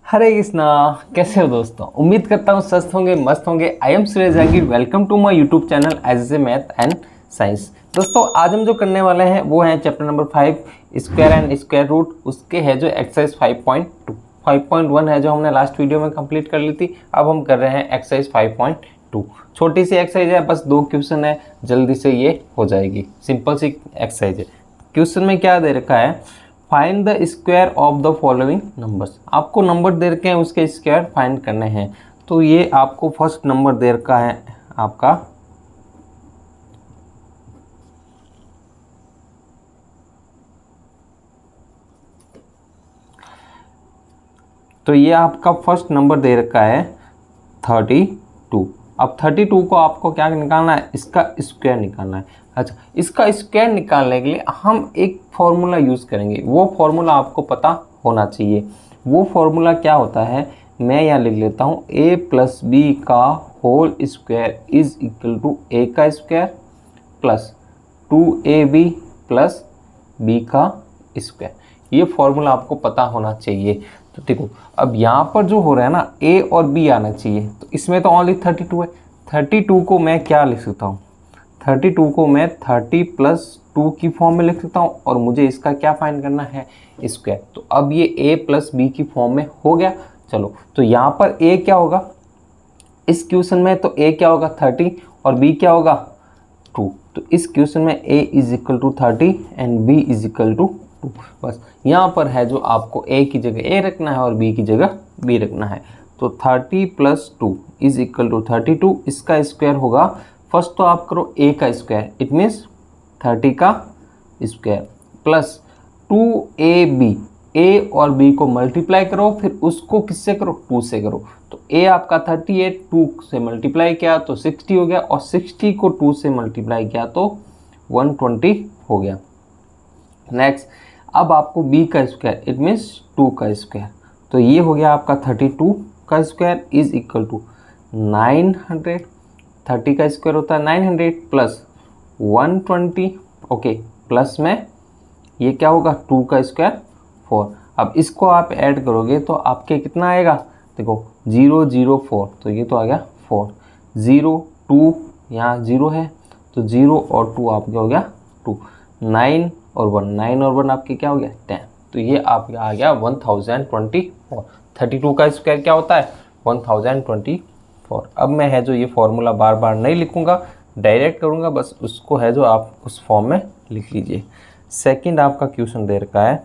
हरे कृष्णा। कैसे हो दोस्तों? उम्मीद करता हूँ स्वस्थ होंगे, मस्त होंगे। I am Suresh Jahangir. Welcome to my YouTube channel as a math and science. दोस्तों आज हम जो करने वाले हैं वो है chapter number 5 square and square root. उसके है जो एक्सरसाइज 5.2 5.1 है जो हमने लास्ट वीडियो में कंप्लीट कर ली थी। अब हम कर रहे हैं एक्सरसाइज 5.2। छोटी सी एक्सरसाइज है, बस 2 क्वेश्चन है, जल्दी से ये हो जाएगी। सिंपल सी एक्सरसाइज है। क्वेश्चन में क्या दे रखा है, find the square of the following numbers. आपको नंबर दे रखे हैं, उसके स्क्वायर फाइंड करने हैं। तो ये आपको फर्स्ट नंबर दे रखा है आपका तो ये आपका फर्स्ट नंबर दे रखा है 32। अब 32 को आपको क्या निकालना है, इसका स्क्वायर निकालना है। अच्छा, इसका स्क्वायर निकालने के लिए हम एक फॉर्मूला यूज़ करेंगे। वो फॉर्मूला आपको पता होना चाहिए। वो फॉर्मूला क्या होता है, मैं यहाँ लिख लेता हूँ। a प्लस बी का whole square is equal to a का square plus 2ab plus b का स्क्वायर। ये फॉर्मूला आपको पता होना चाहिए। तो देखो, अब यहाँ पर जो हो रहा है ना, a और b आना चाहिए। तो इसमें तो ओनली 32 है। 32 को मैं क्या लिख सकता हूँ, 32 को मैं 30 प्लस 2 की फॉर्म में लिख सकता हूँ। और मुझे इसका क्या फाइंड करना है, स्क्वायर। तो अब ये a प्लस बी की फॉर्म में हो गया। चलो, तो यहाँ पर a क्या होगा इस क्वेश्चन में, तो a क्या होगा 30 और b क्या होगा 2। तो इस क्वेश्चन में a is equal to 30 and b is equal to 2। बस यहाँ पर है जो आपको a की जगह a रखना है और b की जगह b रखना है। तो 30 प्लस 2 इज इक्वल टू 32। इसका स्क्वायर होगा, फर्स्ट तो आप करो a का स्क्वायर, इट मीन्स 30 का स्क्वायर प्लस 2ab। a और b को मल्टीप्लाई करो, फिर उसको किससे करो, 2 से करो। तो a आपका 38, 2 से मल्टीप्लाई किया तो 60 हो गया, और 60 को 2 से मल्टीप्लाई किया तो 120 हो गया। नेक्स्ट, अब आपको b का स्क्वायर, इट मीन्स 2 का स्क्वायर। तो ये हो गया आपका 32 का स्क्वायर इज इक्वल टू 900। 30 का स्क्वायर होता है 900 प्लस 120। ओके, प्लस में ये क्या होगा 2 का स्क्वायर 4। अब इसको आप ऐड करोगे तो आपके कितना आएगा, देखो 0 0 4, तो ये तो आ गया 4। 0 2 यहाँ 0 है, तो 0 और 2 आपके हो गया 2। 9 और 1, 9 और 1 आपके क्या हो गया 10। तो ये आपका आ गया 1024। 32 का स्क्वायर क्या होता है 1024। अब मैं है जो ये फॉर्मूला बार बार नहीं लिखूंगा, डायरेक्ट करूंगा, बस उसको है जो आप उस फॉर्म में लिख लीजिए। सेकंड आपका क्वेश्चन दे रखा है,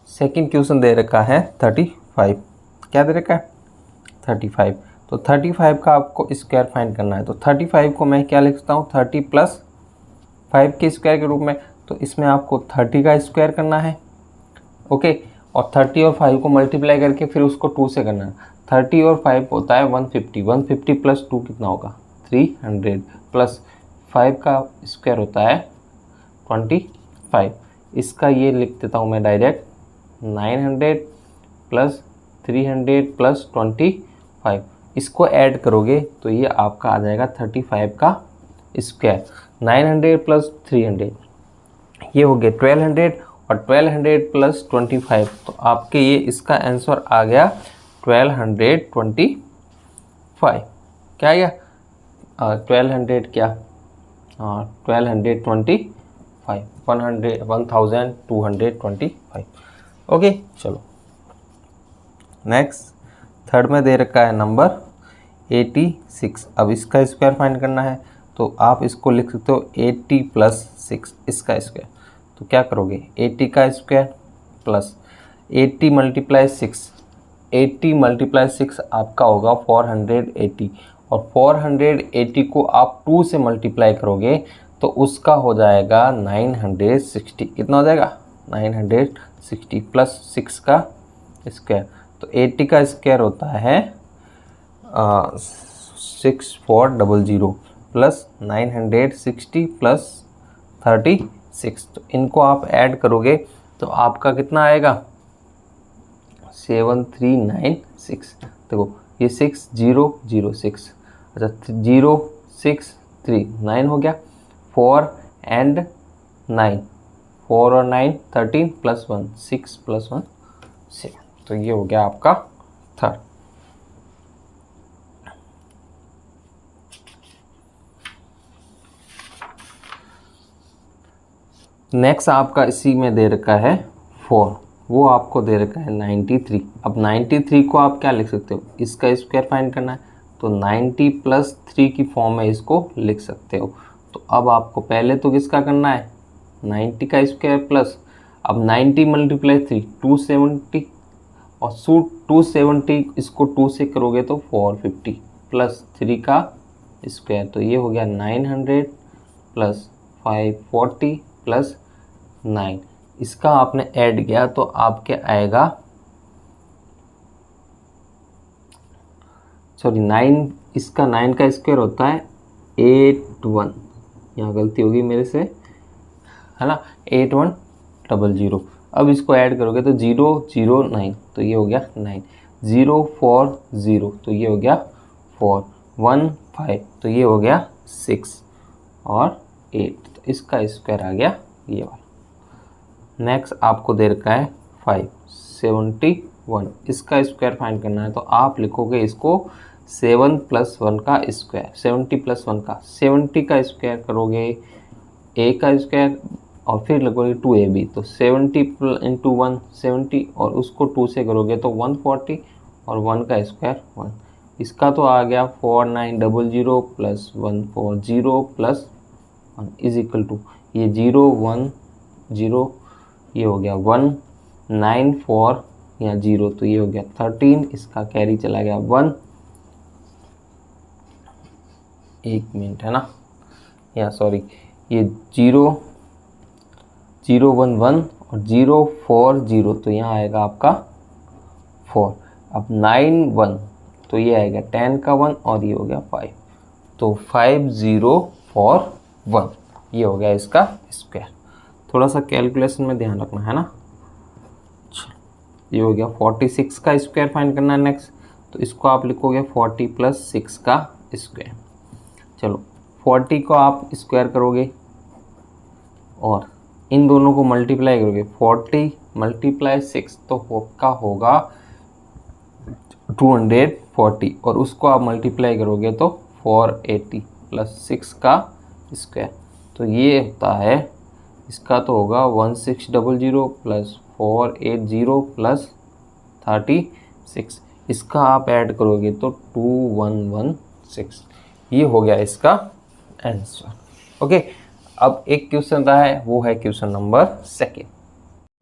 सेकंड क्वेश्चन दे रखा है 35। क्या दे रखा है 35। तो 35 का आपको स्क्वायर फाइंड करना है। तो 35 को मैं क्या लिखता हूँ, 30 प्लस 5 के स्क्वायर के रूप में। तो इसमें आपको 30 का स्क्वायर करना है, ओके। और 30 और 5 को मल्टीप्लाई करके फिर उसको 2 से करना है। 30 और 5 होता है 150। 150 प्लस 2 कितना होगा 300 प्लस 5 का स्क्वायर होता है 25। इसका ये लिख देता हूँ मैं डायरेक्ट, 900 प्लस 300 प्लस 25। इसको ऐड करोगे तो ये आपका आ जाएगा 35 का स्क्वायर। 900 प्लस 300 ये हो गया 1200, और 1200 प्लस 25, तो आपके ये इसका आंसर आ गया 1225। क्या आ गया 1200 क्या 1225 1225। ओके, चलो नेक्स्ट। थर्ड में दे रखा है नंबर 86। अब इसका स्क्वायर फाइंड करना है। तो आप इसको लिख सकते हो 80 प्लस 6 इसका स्क्वायर। तो क्या करोगे 80 का स्क्वायर प्लस 80 मल्टीप्लाई 6, 80 मल्टीप्लाई 6 आपका होगा 480। और 480 को आप 2 से मल्टीप्लाई करोगे तो उसका हो जाएगा 960। कितना हो जाएगा 960 प्लस 6 का स्क्वायर। तो 80 का स्क्वायर होता है 6400 प्लस 960 प्लस 36। तो इनको आप ऐड करोगे तो आपका कितना आएगा 7396। देखो ये 6006, अच्छा 0639 हो गया। 4 एंड 9, 4 और 9 13 प्लस 1 6 प्लस 1 7। तो ये हो गया आपका थर्ड। नेक्स्ट आपका इसी में दे रखा है 4, वो आपको दे रखा है 93। अब 93 को आप क्या लिख सकते हो, इसका स्क्वायर फाइंड करना है तो 90 + 3 की फॉर्म में इसको लिख सकते हो। तो अब आपको पहले तो किसका करना है, 90 का स्क्वायर प्लस, अब 90 × 3 270, और 270 इसको 2 से करोगे तो 450 प्लस 3 का स्क्वायर, तो ये हो गया 900 प्लस 540 प्लस 9। इसका आपने ऐड किया तो आपके आएगा, सॉरी 9, इसका 9 का स्क्वायर होता है 81, यहाँ गलती होगी मेरे से, है ना, 8100। अब इसको ऐड करोगे तो 009, तो ये हो गया 9, 040, तो ये हो गया 4, 15, तो ये हो गया 6 और 8, तो इसका स्क्वायर आ गया ये वाला। नेक्स्ट आपको दे रखा है 571, इसका स्क्वायर फाइंड करना है तो आप लिखोगे इसको 7 + 1 का स्क्वायर, 70 + 1 का, 70 का स्क्वायर करोगे a का स्क्वायर और फिर लगोगे 2ab, तो 70 × 1 70, और उसको 2 से करोगे तो 140, और 1 का स्क्वायर 1। इसका तो आ गया 4900 + 140 + 1 इज इक्वल टू ये 010, ये हो गया 194 या 0, तो ये हो गया 13, इसका कैरी चला गया 1, 1 मिनट है ना, या सॉरी ये 011 और 040, तो यहाँ आएगा आपका 4। अब 91, तो ये आएगा 10 का 1 और ये हो गया 5, तो 5041, ये हो गया इसका स्क्वायर। थोड़ा सा कैलकुलेशन में ध्यान रखना है ना। ये हो गया 46 का स्क्वायर फाइंड करना है नेक्स्ट, तो इसको आप लिखोगे 40 + 6 का स्क्वायर। चलो 40 को आप स्क्वायर करोगे और इन दोनों को मल्टीप्लाई करोगे, 40 × 6 तो का होगा 240, और उसको आप मल्टीप्लाई करोगे तो 480 + 6 का स्क्वायर, तो ये होता है, इसका तो होगा 1600 + 480 + 36, इसका आप ऐड करोगे तो 2116, ये हो गया इसका आंसर। ओके, अब एक क्वेश्चन रहा है, वो है question number 2।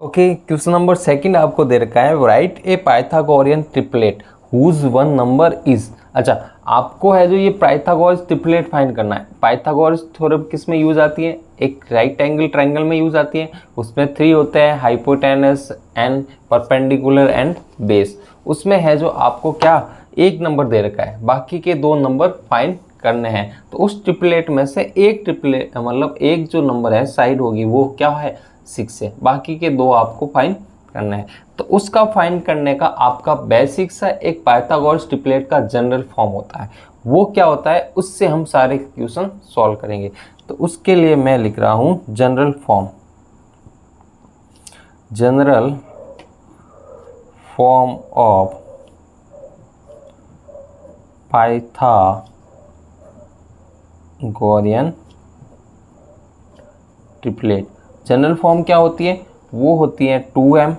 Okay, question number 2 आपको दे रखा है, right a Pythagorean triplet whose one number is. अच्छा, आपको है जो ये पाइथागोरस ट्रिपलेट फाइंड करना है। पाइथागोरस थ्योरम किस में यूज आती है, एक राइट एंगल ट्रायंगल में यूज आती है, उसमें 3 होते हैं, hypotenuse and perpendicular and base. उसमें है जो आपको क्या एक नंबर दे रखा है, बाकी के 2 नंबर फाइंड करने हैं। तो उस ट्रिपलेट में से एक ट्रिपलेट मतलब एक जो नंबर है साइड होगी वो क्या है 6 है, बाकी के 2 आपको फाइंड करना है। तो उसका फाइंड करने का आपका बेसिक सा एक पाइथागोरस ट्रिपलेट का जनरल फॉर्म होता है, वो क्या होता है, उससे हम सारे क्वेश्चन सॉल्व करेंगे। तो उसके लिए मैं लिख रहा हूं general form, general form of Pythagorean triplet. General form क्या होती है, वो होती है 2m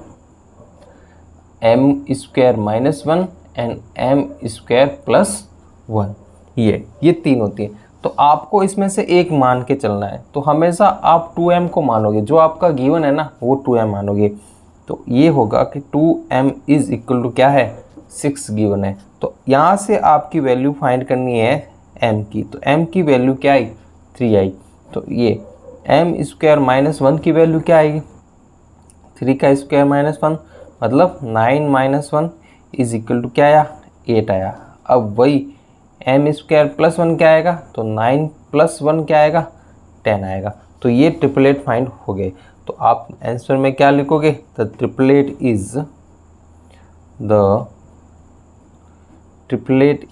m² -1 एंड m² +1, ये 3 होती है। तो आपको इसमें से एक मान के चलना है, तो हमेशा आप 2m को मानोगे, जो आपका गिवन है ना वो 2m मानोगे। तो ये होगा कि 2m इज इक्वल टू क्या है 6 गिवन है, तो यहाँ से आपकी वैल्यू फाइंड करनी है m की, तो m की वैल्यू क्या आई 3 आई, तो ये m² -1 की वैल्यू क्या आएगी 3 का स्क्वायर -1, मतलब 9 - 1 इज इक्वल टू क्या आया 8 आया। अब वही m² +1 क्या आएगा, तो 9 + 1 क्या आएगा 10 आएगा। तो ये ट्रिपलेट फाइंड हो गए। तो आप आंसर में क्या लिखोगे, द ट्रिपलेट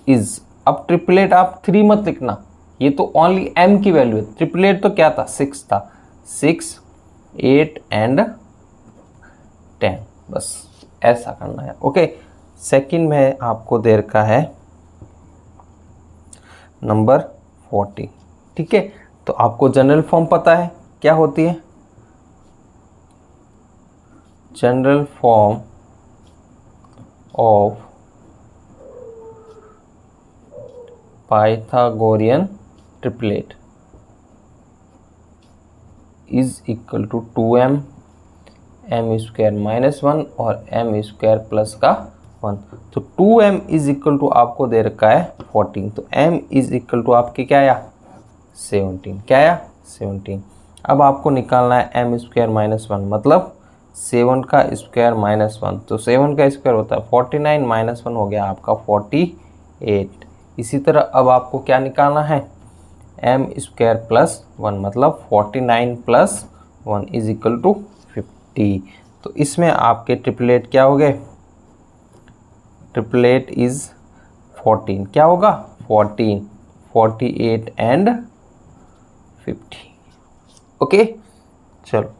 इज, अब ट्रिपलेट आप 3 मत लिखना, ये तो ओनली m की वैल्यू है, ट्रिपलेट तो क्या था 6 था, 6 8 एंड 10, बस ऐसा करना है। ओके, सेकंड में आपको दे रखा है नंबर 40। ठीक है, तो आपको जनरल फॉर्म पता है क्या होती है? General form of Pythagorean triplet is equal to 2m m square minus 1 और m स्क्वायर प्लस का 1। तो 2m इज इक्वल टू आपको दे रखा है 14, तो m इज इक्वल टू आपकी क्या आया 17। क्या आया 17। अब आपको निकालना है m स्क्वायर माइनस 1, मतलब 7 का स्क्वायर माइनस 1, तो 7 का स्क्वायर होता है 49 माइनस 1 हो गया आपका 48। इसी तरह अब आपको क्या निकालना है m स्क्वायर प्लस 1, मतलब 49 प्लस 1 इज इक्वल टू 50। तो इसमें आपके ट्रिपलेट क्या हो गए? ट्रिपलेट इज 14, क्या होगा 14, 48 एंड 50। ओके, चलो,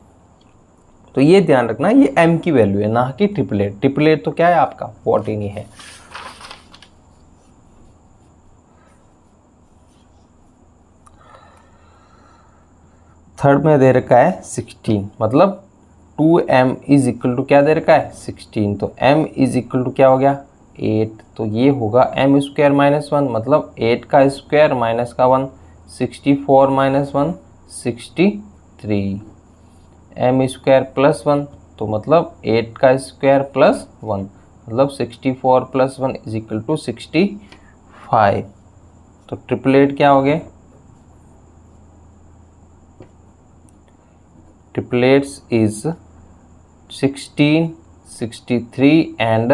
तो ये ध्यान रखना ये m की वैल्यू है ना कि ट्रिपलेट। ट्रिपलेट तो क्या है आपका 14 ही है। थर्ड में दे रखा है 16, मतलब 2m इज इक्वल टू क्या दे रखा है 16, तो m इज इक्वल टू क्या हो गया 8। तो ये होगा m स्क्वायर माइनस 1, मतलब 8 का स्क्वायर माइनस का 1, 64 माइनस 1 63, m स्क्वायर प्लस 1, तो मतलब 8 का स्क्वायर प्लस 1, मतलब 64 प्लस 1 इज इक्वल टू 65। तो ट्रिपलेट क्या हो गए? Triplets is 16, 63 and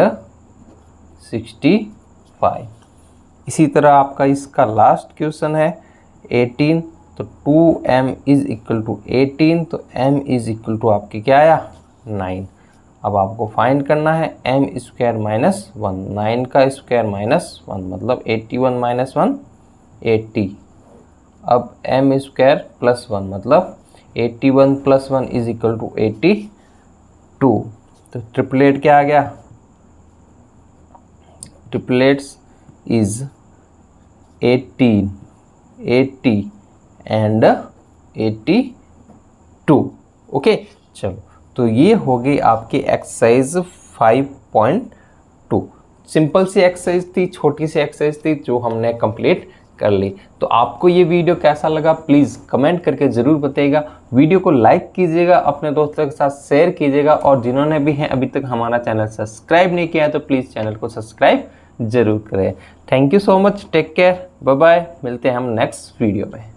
65। इसी तरह आपका इसका लास्ट क्वेश्चन है 18, तो 2m इज इक्वल टू 18, तो m इज इक्वल टू आपकी क्या आया 9। अब आपको फाइंड करना है m स्क्वायर माइनस 1, 9 का स्क्वायर माइनस 1, मतलब 81 माइनस 1 80। अब m स्क्वायर प्लस 1, मतलब 81 प्लस 1 इज इक्वल टू 82। तो ट्रिपलेट क्या आ गया? Triplets is 18, 80 and 82। ओके, चलो, तो ये हो गई आपकी एक्सरसाइज 5.2। सिंपल सी एक्सरसाइज थी, छोटी सी एक्सरसाइज थी जो हमने कंप्लीट कर ली। तो आपको ये वीडियो कैसा लगा प्लीज़ कमेंट करके ज़रूर बताइएगा। वीडियो को लाइक कीजिएगा, अपने दोस्तों के साथ शेयर कीजिएगा, और जिन्होंने भी हैं अभी तक हमारा चैनल सब्सक्राइब नहीं किया है तो प्लीज़ चैनल को सब्सक्राइब ज़रूर करें। Thank you so much, take care, bye bye, मिलते हैं हम नेक्स्ट वीडियो में।